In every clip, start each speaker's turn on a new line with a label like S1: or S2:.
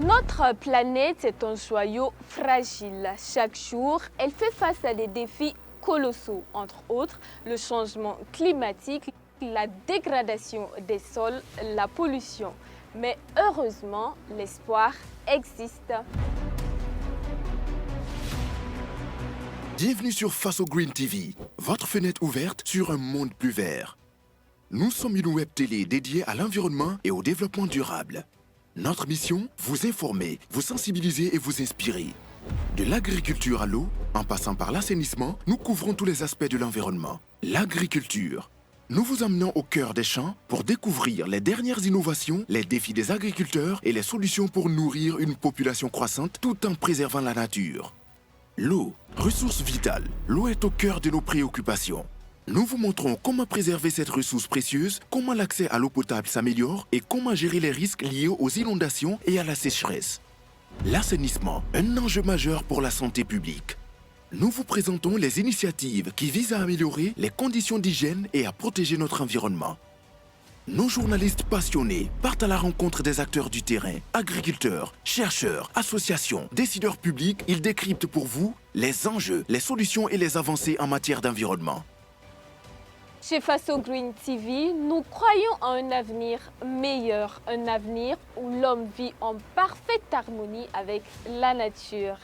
S1: Notre planète est un joyau fragile. Chaque jour, elle fait face à des défis colossaux, entre autres le changement climatique, la dégradation des sols, la pollution. Mais heureusement, l'espoir existe.
S2: Bienvenue sur Face au Green TV, votre fenêtre ouverte sur un monde plus vert. Nous sommes une web télé dédiée à l'environnement et au développement durable. Notre mission, vous informer, vous sensibiliser et vous inspirer. De l'agriculture à l'eau, en passant par l'assainissement, nous couvrons tous les aspects de l'environnement. L'agriculture. Nous vous emmenons au cœur des champs pour découvrir les dernières innovations, les défis des agriculteurs et les solutions pour nourrir une population croissante tout en préservant la nature. L'eau, ressource vitale. L'eau est au cœur de nos préoccupations. Nous vous montrons comment préserver cette ressource précieuse, comment l'accès à l'eau potable s'améliore et comment gérer les risques liés aux inondations et à la sécheresse. L'assainissement, un enjeu majeur pour la santé publique. Nous vous présentons les initiatives qui visent à améliorer les conditions d'hygiène et à protéger notre environnement. Nos journalistes passionnés partent à la rencontre des acteurs du terrain, agriculteurs, chercheurs, associations, décideurs publics. Ils décryptent pour vous les enjeux, les solutions et les avancées en matière d'environnement.
S1: Chez Face au Green TV, nous croyons en un avenir meilleur, un avenir où l'homme vit en parfaite harmonie avec la nature.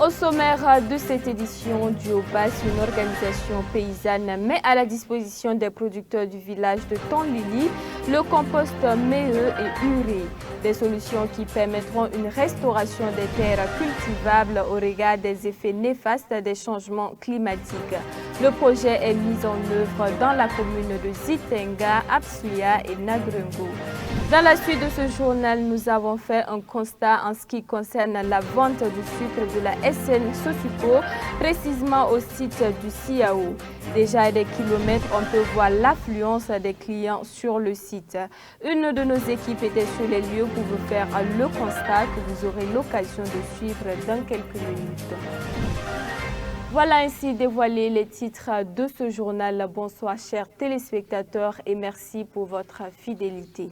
S1: Au sommaire de cette édition, Diobas, une organisation paysanne, met à la disposition des producteurs du village de Tonlili le compost méeux et urée. Des solutions qui permettront une restauration des terres cultivables au regard des effets néfastes des changements climatiques. Le projet est mis en œuvre dans la commune de Zitenga, Apsuya et Nagrungu. Dans la suite de ce journal, nous avons fait un constat en ce qui concerne la vente du sucre de la SN Sosupo, précisément au site du Siao. Déjà à des kilomètres, on peut voir l'affluence des clients sur le site. Une de nos équipes était sur les lieux pour vous faire le constat que vous aurez l'occasion de suivre dans quelques minutes. Voilà ainsi dévoilés les titres de ce journal. Bonsoir chers téléspectateurs et merci pour votre fidélité.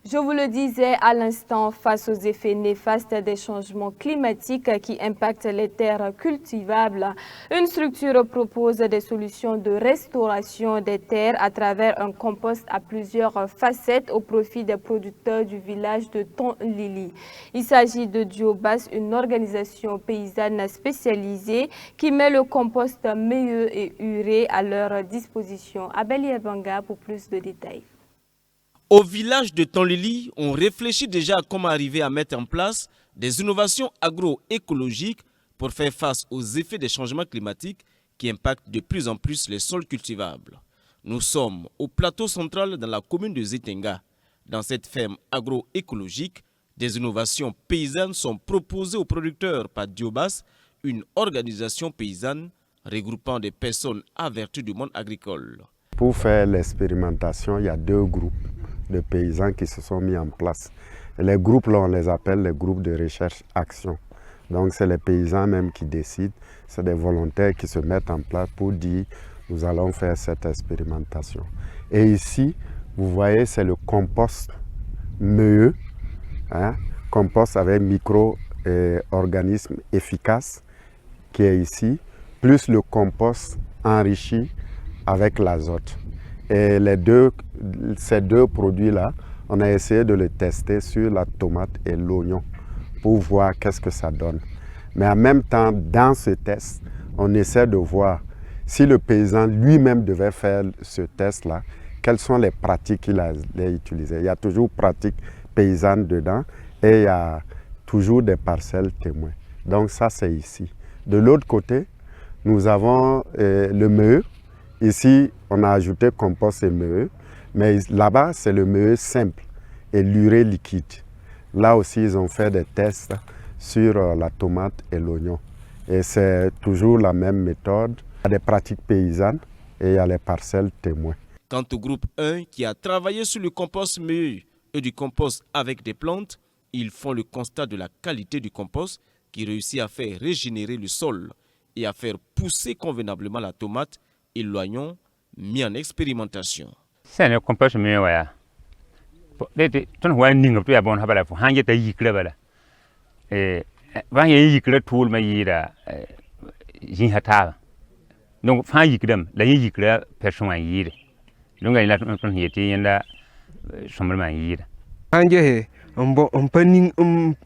S1: Je vous le disais à l'instant, face aux effets néfastes des changements climatiques qui impactent les terres cultivables, une structure propose des solutions de restauration des terres à travers un compost à plusieurs facettes au profit des producteurs du village de Tonlili. Il s'agit de Diobas, une organisation paysanne spécialisée qui met le compost méeux et urée à leur disposition. Abel Yabanga pour plus de détails.
S3: Au village de Tonlili, on réfléchit déjà à comment arriver à mettre en place des innovations agroécologiques pour faire face aux effets des changements climatiques qui impactent de plus en plus les sols cultivables. Nous sommes au plateau central dans la commune de Zitenga. Dans cette ferme agroécologique, des innovations paysannes sont proposées aux producteurs par Diobas, une organisation paysanne regroupant des personnes averties du monde agricole.
S4: Pour faire l'expérimentation, il y a deux groupes de paysans qui se sont mis en place. Et les groupes, là, on les appelle les groupes de recherche-action. Donc, c'est les paysans même qui décident, c'est des volontaires qui se mettent en place pour dire nous allons faire cette expérimentation. Et ici, vous voyez, c'est le compost méeux, compost avec micro-organismes efficaces qui est ici, plus le compost enrichi avec l'azote. Et ces deux produits-là, on a essayé de les tester sur la tomate et l'oignon pour voir qu'est-ce que ça donne. Mais en même temps, dans ce test, on essaie de voir si le paysan lui-même devait faire ce test-là, quelles sont les pratiques qu'il allait utiliser. Il y a toujours pratiques paysannes dedans et il y a toujours des parcelles témoins. Donc ça, c'est ici. De l'autre côté, nous avons le méeux. Ici, on a ajouté compost et méeux, mais là-bas, c'est le méeux simple et l'urée liquide. Là aussi, ils ont fait des tests sur la tomate et l'oignon. Et c'est toujours la même méthode. Il y a des pratiques paysannes et il y a les parcelles témoins.
S3: Quant au groupe 1 qui a travaillé sur le compost méeux, et du compost avec des plantes, ils font le constat de la qualité du compost qui réussit à faire régénérer le sol et à faire pousser convenablement la tomate et l'oignon mis en expérimentation.
S5: C'est le compost mieux, ouais. Ton voix ning up to a bon habala for hang it a yeek level. Van ye yeek tool my year, Jin Hata. Donc, fan yeek them, la yeek person my year. Don't I let from here in the summer my year.
S6: Anje on panning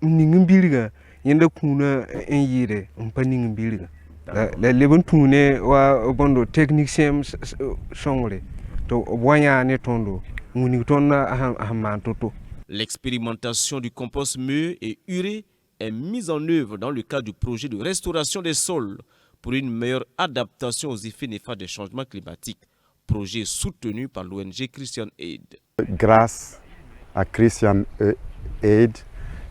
S6: ning bilga in the kuna en year on panning bilga. La leven tune wa bondo technician songre to wanya ne tondo.
S3: L'expérimentation du compost mûr et urée est mise en œuvre dans le cadre du projet de restauration des sols pour une meilleure adaptation aux effets néfastes des changements climatiques, projet soutenu par l'ONG Christian Aid.
S4: Grâce à Christian Aid,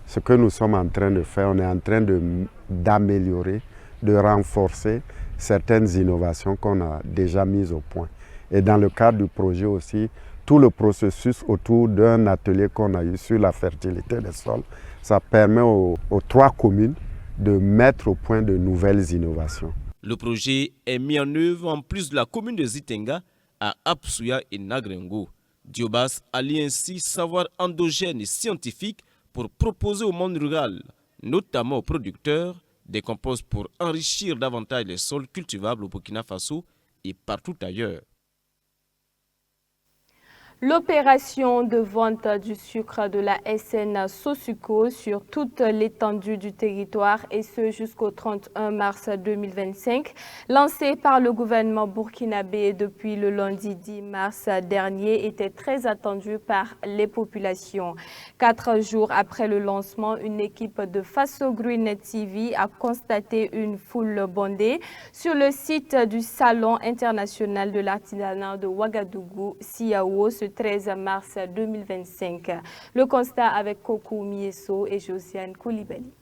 S4: ce que nous sommes en train de faire, on est en train d'améliorer, de renforcer certaines innovations qu'on a déjà mises au point. Et dans le cadre du projet aussi, tout le processus autour d'un atelier qu'on a eu sur la fertilité des sols, ça permet aux 3 communes de mettre au point de nouvelles innovations.
S3: Le projet est mis en œuvre en plus de la commune de Zitenga à Apsuya et Nagrengo. Diobas allie ainsi savoir endogène et scientifique pour proposer au monde rural, notamment aux producteurs, des composts pour enrichir davantage les sols cultivables au Burkina Faso et partout ailleurs.
S1: L'opération de vente du sucre de la SN Sosuco sur toute l'étendue du territoire et ce jusqu'au 31 mars 2025, lancée par le gouvernement burkinabé depuis le lundi 10 mars dernier, était très attendue par les populations. 4 jours après le lancement, une équipe de Faso Green TV a constaté une foule bondée sur le site du Salon international de l'artisanat de Ouagadougou, Siao, ce 13 mars 2025. Le constat avec Kokou Mieso et Josiane Koulibaly.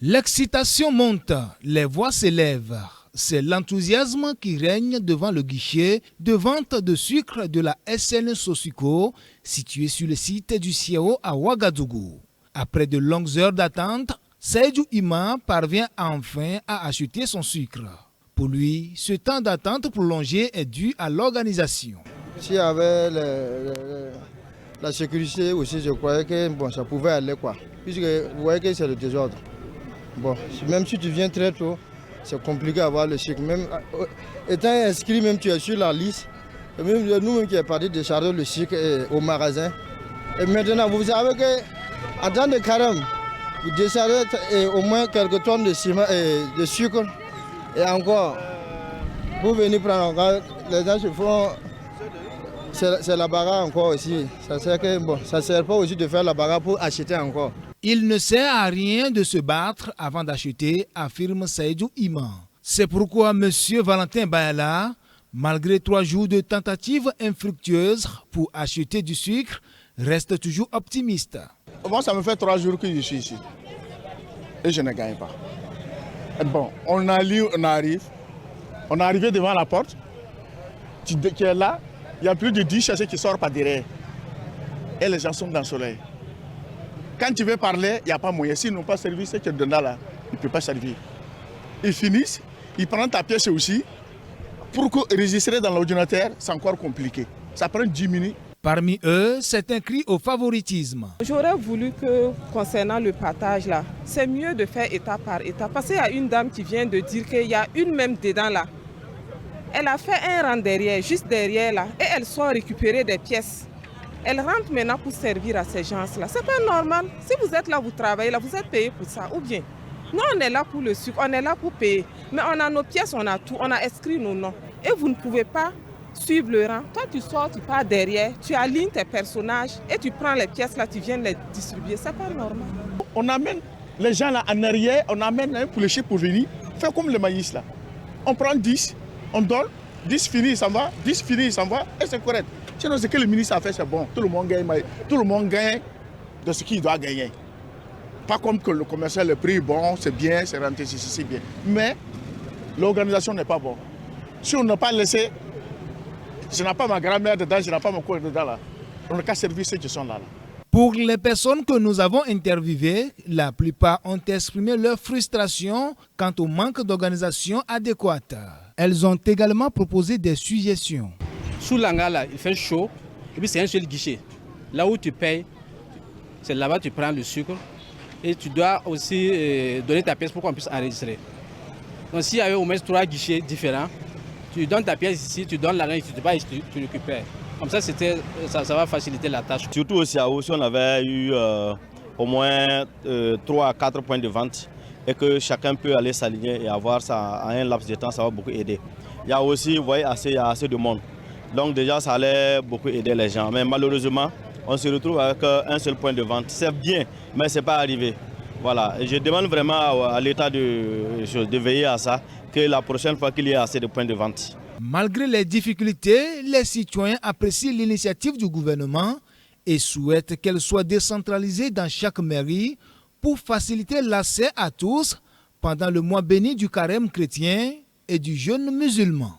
S7: L'excitation monte, les voix s'élèvent. C'est l'enthousiasme qui règne devant le guichet de vente de sucre de la SN Sosuco, situé sur le site du Siao à Ouagadougou. Après de longues heures d'attente, Seydou Ima parvient enfin à acheter son sucre. Pour lui, ce temps d'attente prolongé est dû à l'organisation.
S8: S'il y avait la sécurité aussi, je croyais que bon, ça pouvait aller quoi. Puisque vous voyez que c'est le désordre. Bon, même si tu viens très tôt, c'est compliqué d'avoir le sucre. Même étant inscrit, même tu es sur la liste. Et même nous-mêmes qui est parti décharger le sucre au magasin. Et maintenant, vous savez que en temps de carême, vous déchargez au moins quelques tonnes de ciment et de sucre. Et encore, vous venez prendre encore, les gens se font. C'est la bagarre encore aussi. Ça sert que bon, ça sert pas aussi de faire la bagarre pour acheter encore.
S7: Il ne sert à rien de se battre avant d'acheter, affirme Seydou Iman. C'est pourquoi M. Valentin Bayala, malgré 3 jours de tentatives infructueuses pour acheter du sucre, reste toujours optimiste.
S9: Moi, ça me fait 3 jours que je suis ici. Et je ne gagne pas. Et bon, on arrive. On est arrivé devant la porte. Qui est là. Il y a plus de 10 chassés qui sortent par derrière. Et les gens sont dans le soleil. Quand tu veux parler, il n'y a pas moyen. S'ils n'ont pas servi ce que tu donnes là, ils ne peuvent pas servir. Ils finissent, ils prennent ta pièce aussi. Pour enregistrer dans l'ordinateur, c'est encore compliqué. Ça prend 10 minutes.
S7: Parmi eux, c'est un cri au favoritisme.
S10: J'aurais voulu que, concernant le partage là, c'est mieux de faire étape par étape. Parce qu'il y a une dame qui vient de dire qu'il y a une même dedans là. Elle a fait un rang derrière, juste derrière là, et elle sort récupérer des pièces. Elle rentre maintenant pour servir à ces gens-là. C'est pas normal. Si vous êtes là, vous travaillez là, vous êtes payé pour ça. Ou bien, nous on est là pour le sucre, on est là pour payer. Mais on a nos pièces, on a tout, on a inscrit nos noms. Et vous ne pouvez pas suivre le rang. Toi tu sors, tu pars derrière, tu alignes tes personnages et tu prends les pièces là, tu viens les distribuer. C'est pas normal.
S9: On amène les gens là en arrière, on amène un poulet pour venir, faire comme le maïs là. On prend 10, on donne, 10 finit, il s'en va, 10 finit, il s'en va, et c'est correct. Sinon, ce que le ministre a fait, c'est bon. Tout le monde gagne de ce qu'il doit gagner. Pas comme que le commercial, le prix bon, c'est bien, c'est rentré, c'est bien. Mais l'organisation n'est pas bonne. Si on n'a pas laissé, je n'ai pas ma grand-mère dedans, je n'ai pas mon corps dedans là. On n'a qu'à servir ceux qui sont là.
S7: Pour les personnes que nous avons interviewées, la plupart ont exprimé leur frustration quant au manque d'organisation adéquate. Elles ont également proposé des suggestions.
S11: Sous l'hangar, il fait chaud, et puis c'est un seul guichet. Là où tu payes, c'est là-bas que tu prends le sucre, et tu dois aussi donner ta pièce pour qu'on puisse enregistrer. Donc s'il y avait au moins 3 guichets différents, tu donnes ta pièce ici, tu donnes l'argent ici, tu récupères. Comme ça, ça va faciliter la tâche.
S12: Surtout au CAO, si on avait eu au moins 3 à 4 points de vente et que chacun peut aller s'aligner et avoir ça en un laps de temps, ça va beaucoup aider. Il y a aussi, vous voyez, il y a assez de monde. Donc déjà, ça allait beaucoup aider les gens. Mais malheureusement, on se retrouve avec un seul point de vente. C'est bien, mais ce n'est pas arrivé. Voilà. Et je demande vraiment à l'État de veiller à ça, que la prochaine fois qu'il y ait assez de points de vente.
S7: Malgré les difficultés, les citoyens apprécient l'initiative du gouvernement et souhaitent qu'elle soit décentralisée dans chaque mairie pour faciliter l'accès à tous pendant le mois béni du carême chrétien et du jeûne musulman.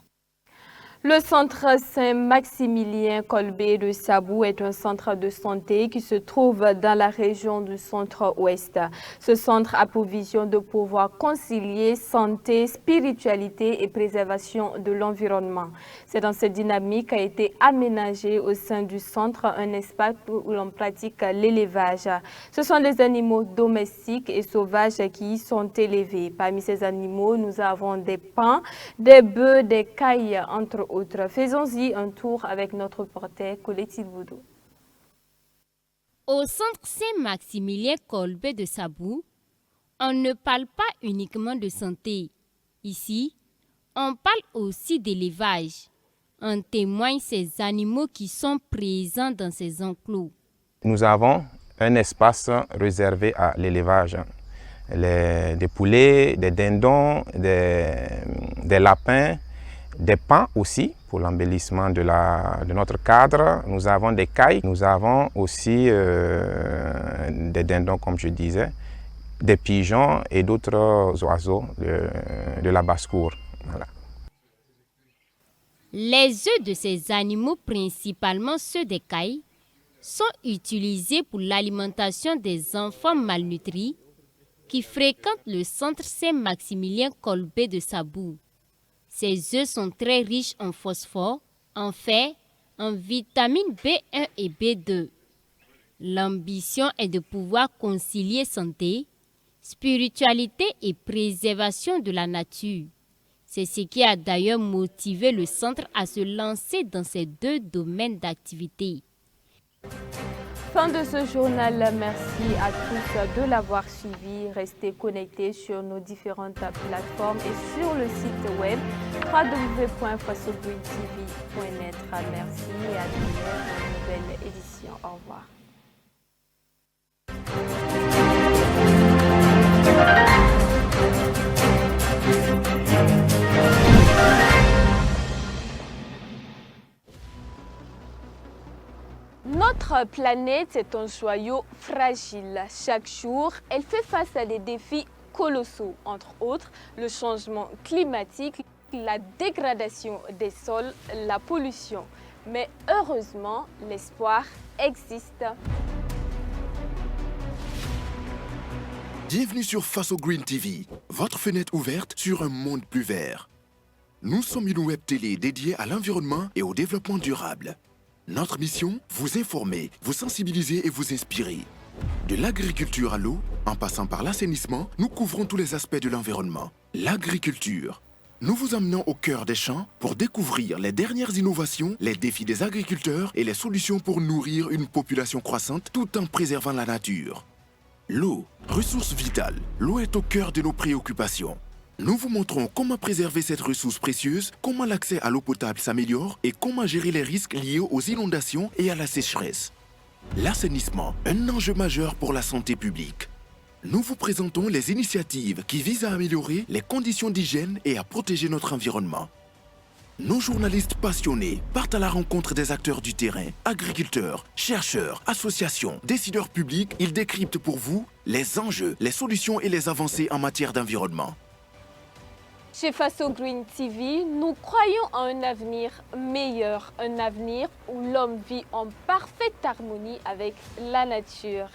S1: Le centre Saint-Maximilien Kolbe de Sabou est un centre de santé qui se trouve dans la région du centre-ouest. Ce centre a pour vision de pouvoir concilier santé, spiritualité et préservation de l'environnement. C'est dans cette dynamique qu'a été aménagé au sein du centre un espace où l'on pratique l'élevage. Ce sont des animaux domestiques et sauvages qui y sont élevés. Parmi ces animaux, nous avons des paons, des bœufs, des cailles, entre autres. Faisons-y un tour avec notre reporter Colette Boudou.
S13: Au centre Saint-Maximilien Kolbe de Sabou, on ne parle pas uniquement de santé. Ici, on parle aussi d'élevage. En témoignent ces animaux qui sont présents dans ces enclos.
S14: Nous avons un espace réservé à l'élevage. Des poulets, des dindons, des lapins, des paons aussi pour l'embellissement de notre cadre. Nous avons des cailles, nous avons aussi des dindons comme je disais, des pigeons et d'autres oiseaux de la basse-cour. Voilà.
S13: Les œufs de ces animaux, principalement ceux des cailles, sont utilisés pour l'alimentation des enfants malnutris qui fréquentent le centre Saint-Maximilien Kolbe de Sabou. Ces œufs sont très riches en phosphore, en fer, en vitamines B1 et B2. L'ambition est de pouvoir concilier santé, spiritualité et préservation de la nature. C'est ce qui a d'ailleurs motivé le centre à se lancer dans ces deux domaines d'activité.
S1: Fin de ce journal. Merci à tous de l'avoir suivi. Restez connectés sur nos différentes plateformes et sur le site web www.fasogreen.tv.net. Merci et à demain pour une nouvelle édition. Au revoir. Notre planète est un joyau fragile. Chaque jour, elle fait face à des défis colossaux, entre autres le changement climatique, la dégradation des sols, la pollution. Mais heureusement, l'espoir existe.
S2: Bienvenue sur Fasogreen TV, votre fenêtre ouverte sur un monde plus vert. Nous sommes une web télé dédiée à l'environnement et au développement durable. Notre mission, vous informer, vous sensibiliser et vous inspirer. De l'agriculture à l'eau, en passant par l'assainissement, nous couvrons tous les aspects de l'environnement. L'agriculture. Nous vous emmenons au cœur des champs pour découvrir les dernières innovations, les défis des agriculteurs et les solutions pour nourrir une population croissante tout en préservant la nature. L'eau, ressource vitale. L'eau est au cœur de nos préoccupations. Nous vous montrons comment préserver cette ressource précieuse, comment l'accès à l'eau potable s'améliore et comment gérer les risques liés aux inondations et à la sécheresse. L'assainissement, un enjeu majeur pour la santé publique. Nous vous présentons les initiatives qui visent à améliorer les conditions d'hygiène et à protéger notre environnement. Nos journalistes passionnés partent à la rencontre des acteurs du terrain, agriculteurs, chercheurs, associations, décideurs publics. Ils décryptent pour vous les enjeux, les solutions et les avancées en matière d'environnement.
S1: Chez Faso Green TV, nous croyons à un avenir meilleur, un avenir où l'homme vit en parfaite harmonie avec la nature.